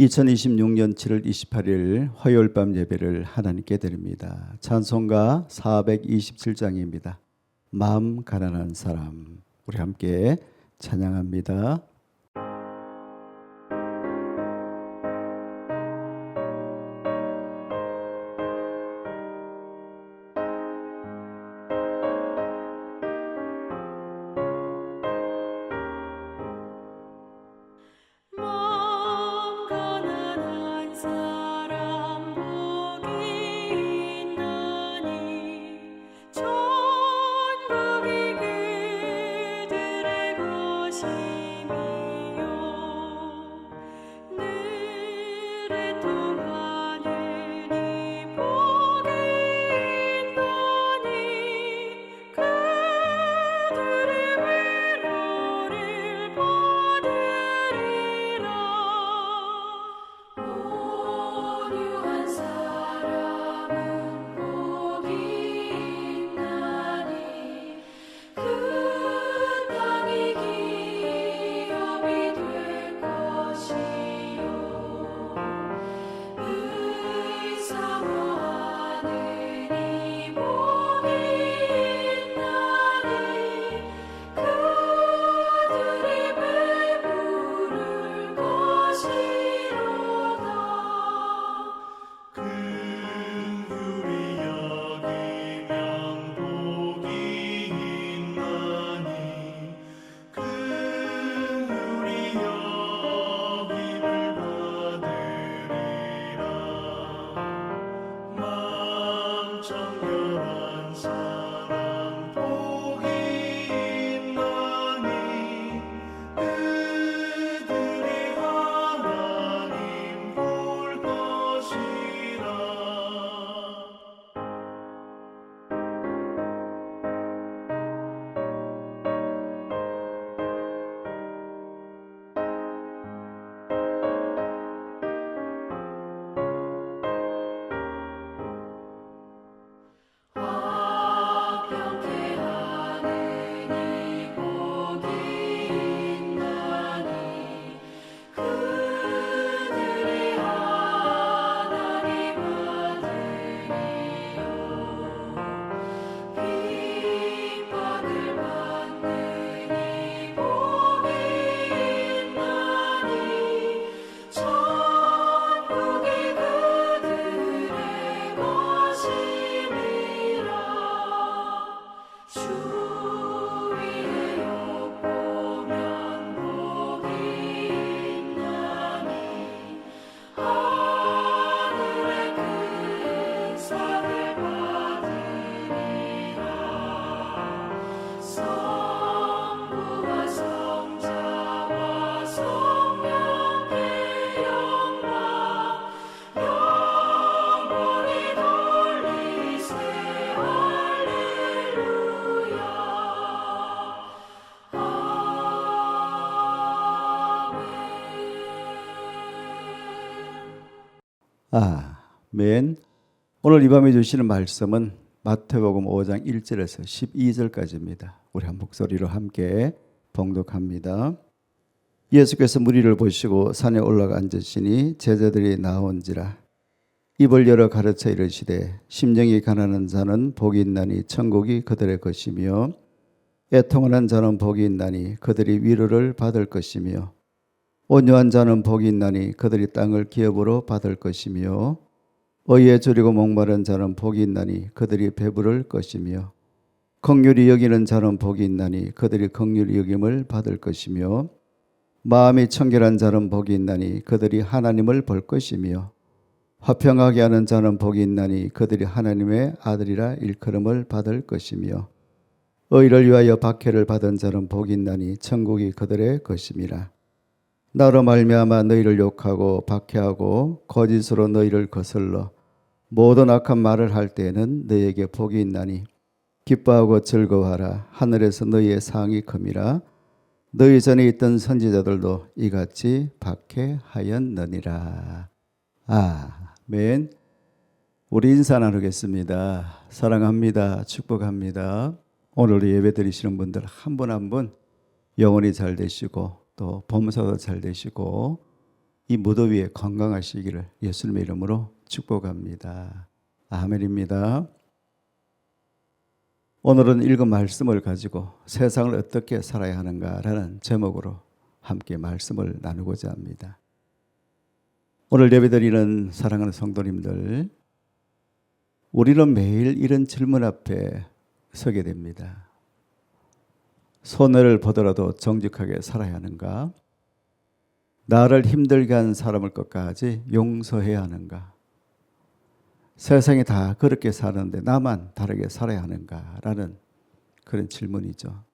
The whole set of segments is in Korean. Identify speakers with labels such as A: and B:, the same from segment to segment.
A: (2026년 7월 28일) 화요일 밤 예배를 하나님께 드립니다. 찬송가 427장입니다. 마음 가난한 사람. 우리 함께 찬양합니다. 아멘. 오늘 이 밤에 주시는 말씀은 마태복음 5장 1절에서 12절까지입니다. 우리 한 목소리로 함께 봉독합니다. 예수께서 무리를 보시고 산에 올라가 앉으시니 제자들이 나온지라. 입을 열어 가르쳐 이르시되 심령이 가난한 자는 복이 있나니 천국이 그들의 것이며 애통하는 자는 복이 있나니 그들이 위로를 받을 것이며 온유한 자는 복이 있나니 그들이 땅을 기업으로 받을 것이며 의에 줄이고 목마른 자는 복이 있나니 그들이 배부를 것이며 긍휼히 여기는 자는 복이 있나니 그들이 긍휼히 여김을 받을 것이며 마음이 청결한 자는 복이 있나니 그들이 하나님을 볼 것이며 화평하게 하는 자는 복이 있나니 그들이 하나님의 아들이라 일컬음을 받을 것이며 의를 위하여 박해를 받은 자는 복이 있나니 천국이 그들의 것임이라. 나로 말미암아 너희를 욕하고 박해하고 거짓으로 너희를 거슬러 모든 악한 말을 할 때에는 너희에게 복이 있나니 기뻐하고 즐거워하라. 하늘에서 너희의 상이 큼이라. 너희 전에 있던 선지자들도 이같이 박해하였느니라. 아멘. 우리 인사 나누겠습니다. 사랑합니다. 축복합니다. 오늘 예배 드리시는 분들 한 분 한 분 영혼이 잘 되시고 또 범사도 잘 되시고 이 무더위에 건강하시기를 예수님의 이름으로 축복합니다. 아멘입니다. 오늘은 읽은 말씀을 가지고 세상을 어떻게 살아야 하는가라는 제목으로 함께 말씀을 나누고자 합니다. 오늘 예배드리는 사랑하는 성도님들, 우리는 매일 이런 질문 앞에 서게 됩니다. 손해를 보더라도 정직하게 살아야 하는가? 나를 힘들게 한 사람을 끝까지 용서해야 하는가? 세상이 다 그렇게 사는데 나만 다르게 살아야 하는가라는 그런 질문이죠.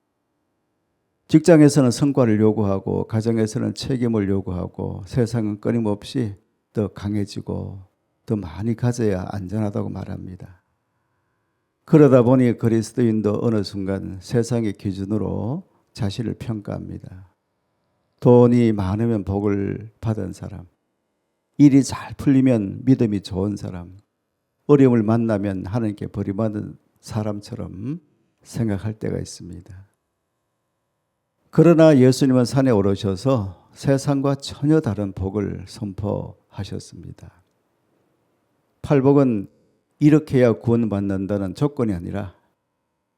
A: 직장에서는 성과를 요구하고 가정에서는 책임을 요구하고 세상은 끊임없이 더 강해지고 더 많이 가져야 안전하다고 말합니다. 그러다 보니 그리스도인도 어느 순간 세상의 기준으로 자신을 평가합니다. 돈이 많으면 복을 받은 사람, 일이 잘 풀리면 믿음이 좋은 사람, 어려움을 만나면 하나님께 버림받은 사람처럼 생각할 때가 있습니다. 그러나 예수님은 산에 오르셔서 세상과 전혀 다른 복을 선포하셨습니다. 팔복은 이렇게 해야 구원받는다는 조건이 아니라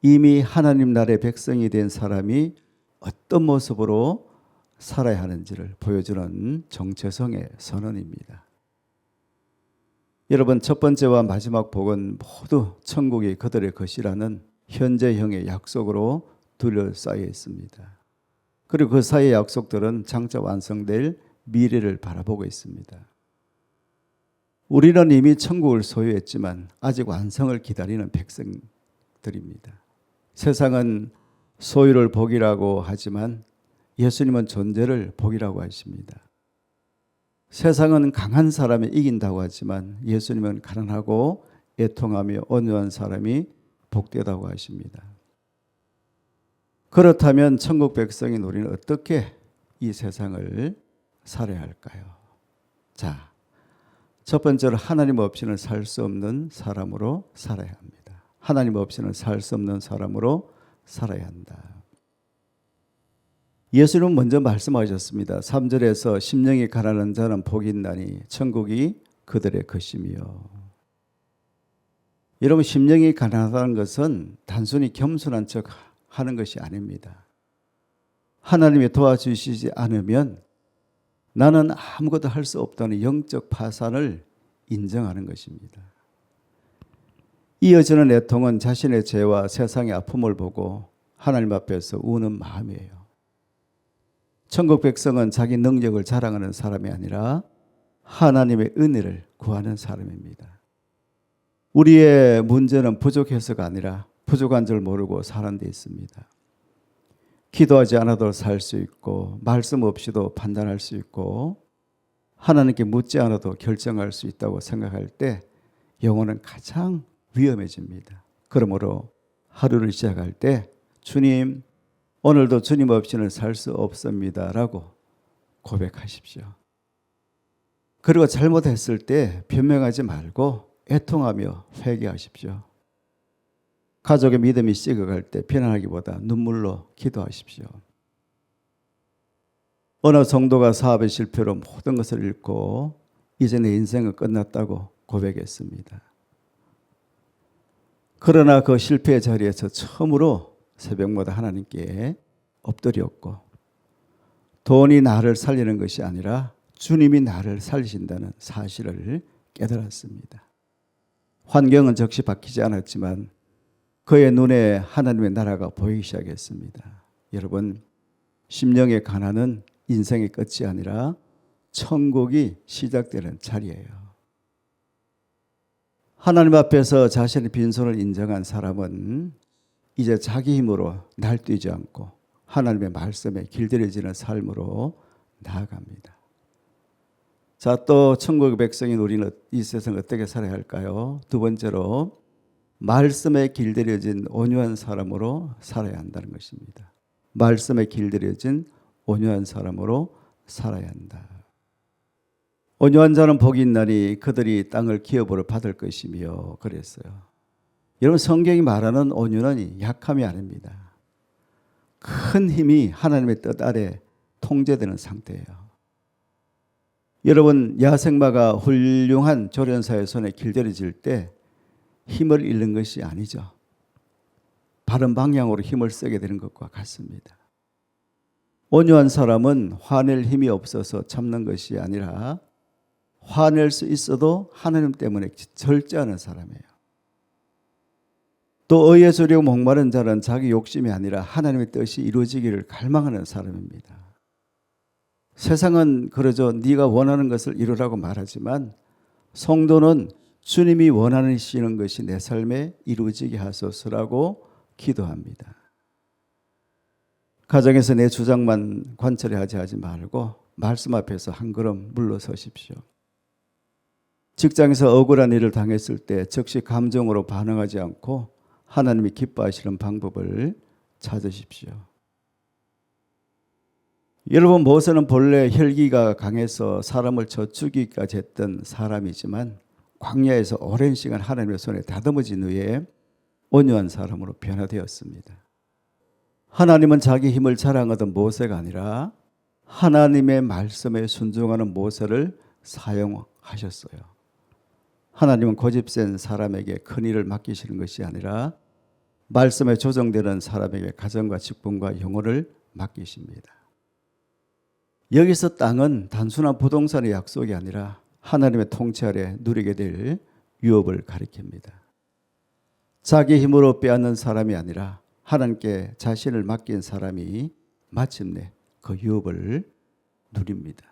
A: 이미 하나님 나라의 백성이 된 사람이 어떤 모습으로 살아야 하는지를 보여주는 정체성의 선언입니다. 여러분, 첫 번째와 마지막 복은 모두 천국이 그들의 것이라는 현재형의 약속으로 둘러싸여 있습니다. 그리고 그 사이의 약속들은 장차 완성될 미래를 바라보고 있습니다. 우리는 이미 천국을 소유했지만 아직 완성을 기다리는 백성들입니다. 세상은 소유를 복이라고 하지만 예수님은 존재를 복이라고 하십니다. 세상은 강한 사람이 이긴다고 하지만 예수님은 가난하고 애통하며 온유한 사람이 복되다고 하십니다. 그렇다면 천국 백성인 우리는 어떻게 이 세상을 살아야 할까요? 자, 첫 번째로 하나님 없이는 살 수 없는 사람으로 살아야 합니다. 하나님 없이는 살 수 없는 사람으로 살아야 한다. 예수님은 먼저 말씀하셨습니다. 3절에서 심령이 가난한 자는 복이 있나니 천국이 그들의 것이며. 여러분, 심령이 가난하다는 것은 단순히 겸손한 척 하는 것이 아닙니다. 하나님이 도와주시지 않으면 나는 아무것도 할 수 없다는 영적 파산을 인정하는 것입니다. 이어지는 애통은 자신의 죄와 세상의 아픔을 보고 하나님 앞에서 우는 마음이에요. 천국 백성은 자기 능력을 자랑하는 사람이 아니라 하나님의 은혜를 구하는 사람입니다. 우리의 문제는 부족해서가 아니라 부족한 줄 모르고 사는 데 있습니다. 기도하지 않아도 살 수 있고 말씀 없이도 판단할 수 있고 하나님께 묻지 않아도 결정할 수 있다고 생각할 때 영혼은 가장 위험해집니다. 그러므로 하루를 시작할 때 주님, 오늘도 주님 없이는 살 수 없습니다 라고 고백하십시오. 그리고 잘못했을 때 변명하지 말고 애통하며 회개하십시오. 가족의 믿음이 식어갈 때 비난하기보다 눈물로 기도하십시오. 어느 성도가 사업의 실패로 모든 것을 잃고 이제 내 인생은 끝났다고 고백했습니다. 그러나 그 실패의 자리에서 처음으로 새벽마다 하나님께 엎드렸고 돈이 나를 살리는 것이 아니라 주님이 나를 살리신다는 사실을 깨달았습니다. 환경은 적시 바뀌지 않았지만 그의 눈에 하나님의 나라가 보이기 시작했습니다. 여러분, 심령의 가난은 인생의 끝이 아니라 천국이 시작되는 자리예요. 하나님 앞에서 자신의 빈손을 인정한 사람은 이제 자기 힘으로 날뛰지 않고 하나님의 말씀에 길들여지는 삶으로 나아갑니다. 자, 또 천국의 백성인 우리는 이 세상 어떻게 살아야 할까요? 두 번째로 말씀에 길들여진 온유한 사람으로 살아야 한다는 것입니다. 말씀에 길들여진 온유한 사람으로 살아야 한다. 온유한 자는 복이 있나니 그들이 땅을 기업으로 받을 것이며 그랬어요. 여러분, 성경이 말하는 온유는 약함이 아닙니다. 큰 힘이 하나님의 뜻 아래 통제되는 상태예요. 여러분, 야생마가 훌륭한 조련사의 손에 길들여질 때 힘을 잃는 것이 아니죠. 바른 방향으로 힘을 쓰게 되는 것과 같습니다. 온유한 사람은 화낼 힘이 없어서 참는 것이 아니라 화낼 수 있어도 하나님 때문에 절제하는 사람이에요. 또 의에 주려고 목마른 자는 자기 욕심이 아니라 하나님의 뜻이 이루어지기를 갈망하는 사람입니다. 세상은 그러죠. 네가 원하는 것을 이루라고 말하지만 성도는 주님이 원하시는 것이 내 삶에 이루어지게 하소서라고 기도합니다. 가정에서 내 주장만 관철에 하지 말고 말씀 앞에서 한 걸음 물러서십시오. 직장에서 억울한 일을 당했을 때 즉시 감정으로 반응하지 않고 하나님이 기뻐하시는 방법을 찾으십시오. 여러분, 모세는 본래 혈기가 강해서 사람을 젖죽이기까지 했던 사람이지만 광야에서 오랜 시간 하나님의 손에 다듬어진 후에 온유한 사람으로 변화되었습니다. 하나님은 자기 힘을 자랑하던 모세가 아니라 하나님의 말씀에 순종하는 모세를 사용하셨어요. 하나님은 고집센 사람에게 큰 일을 맡기시는 것이 아니라 말씀에 조정되는 사람에게 가정과 직분과 영혼을 맡기십니다. 여기서 땅은 단순한 부동산의 약속이 아니라 하나님의 통치 아래 누리게 될 유업을 가리킵니다. 자기 힘으로 빼앗는 사람이 아니라 하나님께 자신을 맡긴 사람이 마침내 그 유업을 누립니다.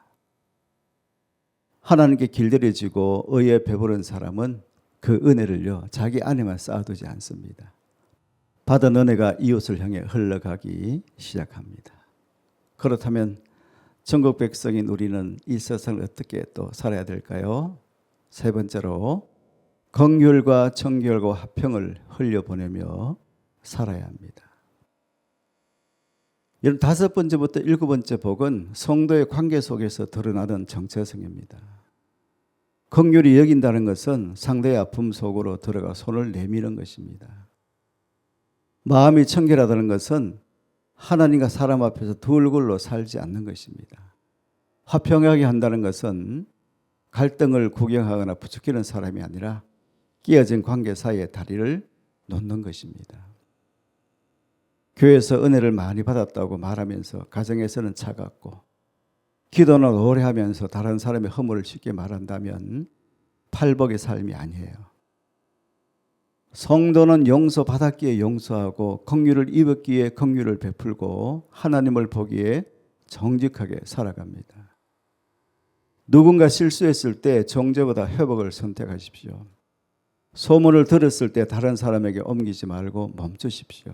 A: 하나님께 길들여지고 의에 배부른 사람은 그 은혜를요 자기 안에만 쌓아두지 않습니다. 받은 은혜가 이웃을 향해 흘러가기 시작합니다. 그렇다면 천국 백성인 우리는 이 세상을 어떻게 또 살아야 될까요? 세 번째로 긍휼과 정결과 화평을 흘려보내며 살아야 합니다. 여러분, 5번째부터 7번째 복은 성도의 관계 속에서 드러나는 정체성입니다. 긍휼히 여긴다는 것은 상대의 아픔 속으로 들어가 손을 내미는 것입니다. 마음이 청결하다는 것은 하나님과 사람 앞에서 둘굴로 살지 않는 것입니다. 화평하게 한다는 것은 갈등을 구경하거나 부추기는 사람이 아니라 끼어진 관계 사이에 다리를 놓는 것입니다. 교회에서 은혜를 많이 받았다고 말하면서 가정에서는 차갑고 기도는 오래 하면서 다른 사람의 허물을 쉽게 말한다면 팔복의 삶이 아니에요. 성도는 용서받았기에 용서하고 긍휼을 입었기에 긍휼을 베풀고 하나님을 보기에 정직하게 살아갑니다. 누군가 실수했을 때 정죄보다 회복을 선택하십시오. 소문을 들었을 때 다른 사람에게 옮기지 말고 멈추십시오.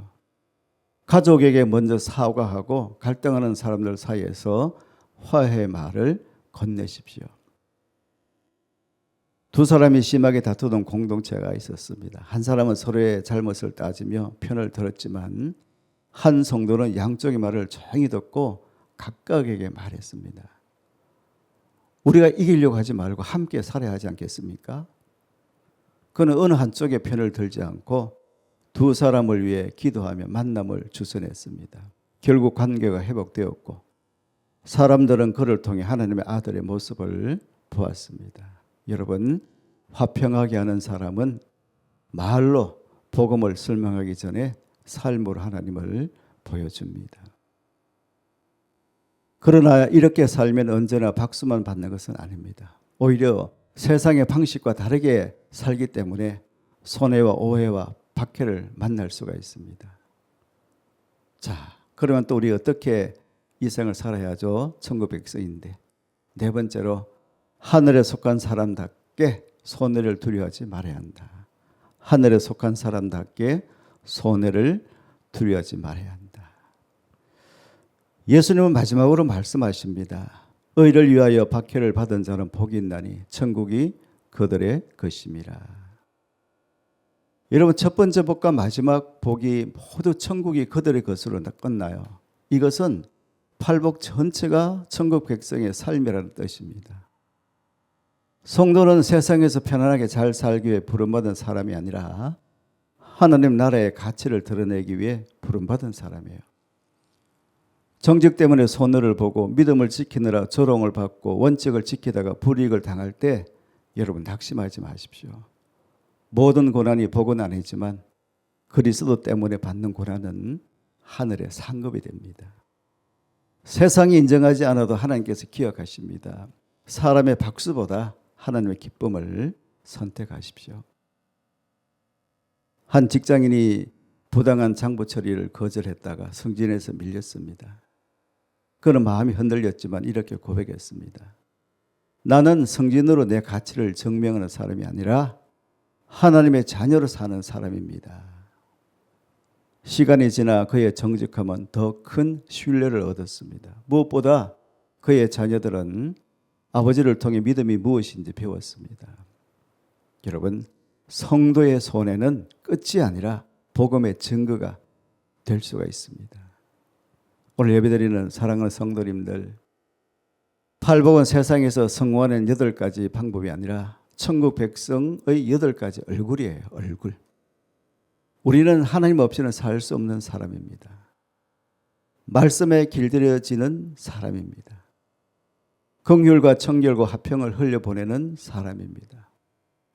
A: 가족에게 먼저 사과하고 갈등하는 사람들 사이에서 화해의 말을 건네십시오. 두 사람이 심하게 다투던 공동체가 있었습니다. 한 사람은 서로의 잘못을 따지며 편을 들었지만 한 성도는 양쪽의 말을 조용히 듣고 각각에게 말했습니다. 우리가 이기려고 하지 말고 함께 살아야 하지 않겠습니까? 그는 어느 한쪽의 편을 들지 않고 두 사람을 위해 기도하며 만남을 주선했습니다. 결국 관계가 회복되었고 사람들은 그를 통해 하나님의 아들의 모습을 보았습니다. 여러분, 화평하게 하는 사람은 말로 복음을 설명하기 전에 삶으로 하나님을 보여줍니다. 그러나 이렇게 살면 언제나 박수만 받는 것은 아닙니다. 오히려 세상의 방식과 다르게 살기 때문에 손해와 오해와 박해를 만날 수가 있습니다. 자, 그러면 또 우리 어떻게 이 생을 살아야죠? 천국 백성인데. 네 번째로 하늘에 속한 사람답게 손해를 두려워하지 말아야 한다. 하늘에 속한 사람답게 손해를 두려워하지 말아야 한다. 예수님은 마지막으로 말씀하십니다. 의를 위하여 박해를 받은 자는 복이 있나니 천국이 그들의 것임이라. 여러분, 첫 번째 복과 마지막 복이 모두 천국이 그들의 것으로 끝나요. 이것은 팔복 전체가 천국 백성의 삶이라는 뜻입니다. 성도는 세상에서 편안하게 잘 살기 위해 부름받은 사람이 아니라 하나님 나라의 가치를 드러내기 위해 부름받은 사람이에요. 정직 때문에 손해를 보고 믿음을 지키느라 조롱을 받고 원칙을 지키다가 불이익을 당할 때 여러분 낙심하지 마십시오. 모든 고난이 복은 아니지만 그리스도 때문에 받는 고난은 하늘의 상급이 됩니다. 세상이 인정하지 않아도 하나님께서 기억하십니다. 사람의 박수보다 하나님의 기쁨을 선택하십시오. 한 직장인이 부당한 장부 처리를 거절했다가 승진해서 밀렸습니다. 그는 마음이 흔들렸지만 이렇게 고백했습니다. 나는 승진으로 내 가치를 증명하는 사람이 아니라 하나님의 자녀로 사는 사람입니다. 시간이 지나 그의 정직함은 더 큰 신뢰를 얻었습니다. 무엇보다 그의 자녀들은 아버지를 통해 믿음이 무엇인지 배웠습니다. 여러분, 성도의 손해는 끝이 아니라 복음의 증거가 될 수가 있습니다. 오늘 예배드리는 사랑하는 성도님들, 팔복은 세상에서 성공하는 8가지 방법이 아니라 천국 백성의 8가지 얼굴이에요. 얼굴. 우리는 하나님 없이는 살 수 없는 사람입니다. 말씀에 길들여지는 사람입니다. 긍휼과 청결과 화평을 흘려보내는 사람입니다.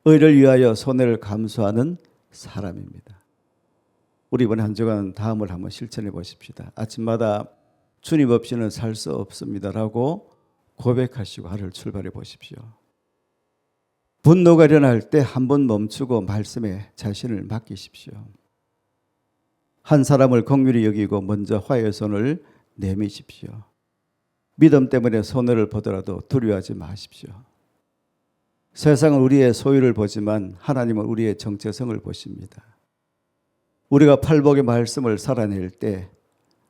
A: 의를 위하여 손해를 감수하는 사람입니다. 우리 이번 한 주간 다음을 한번 실천해 보십시다. 아침마다 주님 없이는 살 수 없습니다라고 고백하시고 하루를 출발해 보십시오. 분노가 일어날 때 한 번 멈추고 말씀에 자신을 맡기십시오. 한 사람을 긍휼히 여기고 먼저 화해의 손을 내미십시오. 믿음 때문에 손해를 보더라도 두려워하지 마십시오. 세상은 우리의 소유를 보지만 하나님은 우리의 정체성을 보십니다. 우리가 팔복의 말씀을 살아낼 때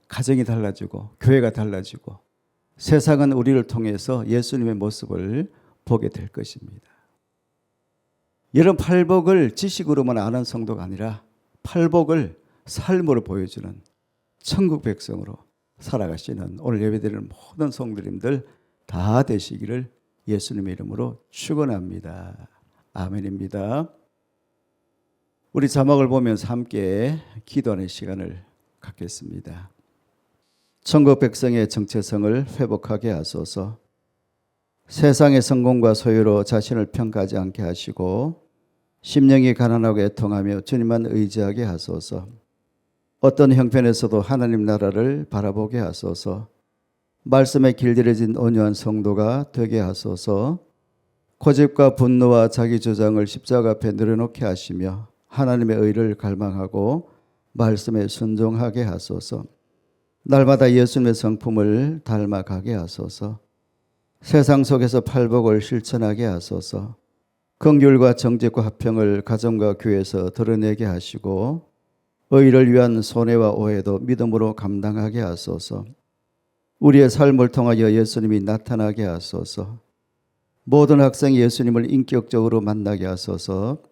A: 가정이 달라지고 교회가 달라지고 세상은 우리를 통해서 예수님의 모습을 보게 될 것입니다. 이런 팔복을 지식으로만 아는 성도가 아니라 팔복을 삶으로 보여주는 천국 백성으로 살아가시는 오늘 예배드리는 모든 성도님들 다 되시기를 예수님의 이름으로 축원합니다. 아멘입니다. 우리 자막을 보면서 함께 기도하는 시간을 갖겠습니다. 천국 백성의 정체성을 회복하게 하소서. 세상의 성공과 소유로 자신을 평가하지 않게 하시고 심령이 가난하고 애통하며 주님만 의지하게 하소서. 어떤 형편에서도 하나님 나라를 바라보게 하소서. 말씀에 길들여진 온유한 성도가 되게 하소서. 고집과 분노와 자기 주장을 십자가 앞에 내려놓게 하시며 하나님의 의를 갈망하고 말씀에 순종하게 하소서. 날마다 예수님의 성품을 닮아가게 하소서. 세상 속에서 팔복을 실천하게 하소서. 긍휼과 정직과 화평을 가정과 교회에서 드러내게 하시고 의를 위한 손해와 오해도 믿음으로 감당하게 하소서. 우리의 삶을 통하여 예수님이 나타나게 하소서. 모든 학생이 예수님을 인격적으로 만나게 하소서.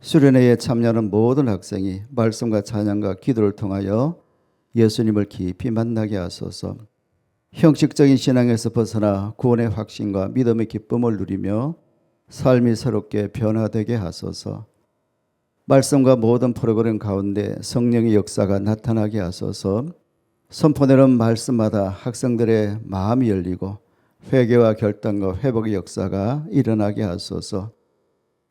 A: 수련회에 참여하는 모든 학생이 말씀과 찬양과 기도를 통하여 예수님을 깊이 만나게 하소서. 형식적인 신앙에서 벗어나 구원의 확신과 믿음의 기쁨을 누리며 삶이 새롭게 변화되게 하소서. 말씀과 모든 프로그램 가운데 성령의 역사가 나타나게 하소서. 선포되는 말씀마다 학생들의 마음이 열리고 회개와 결단과 회복의 역사가 일어나게 하소서.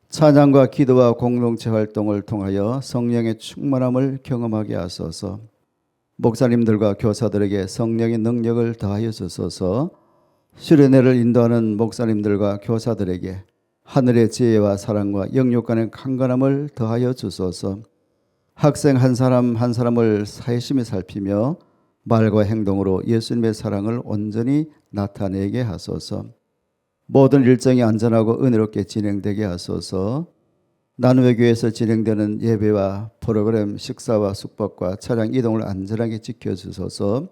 A: 찬양과 기도와 공동체 활동을 통하여 성령의 충만함을 경험하게 하소서. 목사님들과 교사들에게 성령의 능력을 더하여 주소서. 수련회를 인도하는 목사님들과 교사들에게 하늘의 지혜와 사랑과 영육 간의 강건함을 더하여 주소서. 학생 한 사람 한 사람을 사심히 살피며 말과 행동으로 예수님의 사랑을 온전히 나타내게 하소서. 모든 일정이 안전하고 은혜롭게 진행되게 하소서. 나눔회교에서 진행되는 예배와 프로그램, 식사와 숙박과 차량 이동을 안전하게 지켜주소서.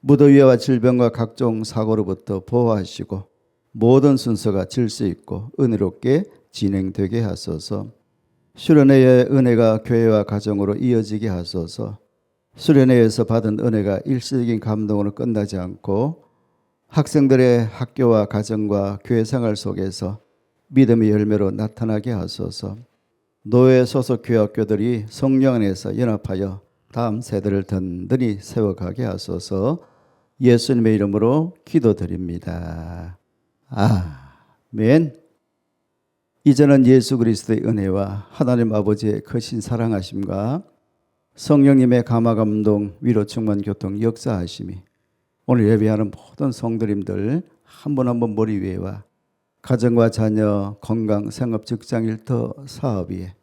A: 무더위와 질병과 각종 사고로부터 보호하시고 모든 순서가 질서 있고 은혜롭게 진행되게 하소서. 수련회의 은혜가 교회와 가정으로 이어지게 하소서. 수련회에서 받은 은혜가 일시적인 감동으로 끝나지 않고 학생들의 학교와 가정과 교회 생활 속에서 믿음의 열매로 나타나게 하소서. 노예 소속 교학교들이 성령 안에서 연합하여 다음 세대를 든든히 세워가게 하소서. 예수님의 이름으로 기도드립니다. 아멘. 이제는 예수 그리스도의 은혜와 하나님 아버지의 크신 사랑하심과 성령님의 감화 감동 위로 충만 교통 역사하심이 오늘 예배하는 모든 성도님들 한 분 한 분 머리 위에와 가정과 자녀, 건강, 생업, 직장, 일터, 사업 위에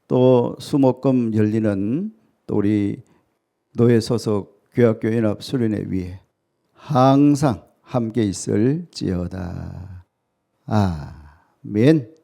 A: 또 수목금 열리는 또 우리 노예 소속 교학교 연합 수련회 위에 항상 함께 있을지어다. 아멘.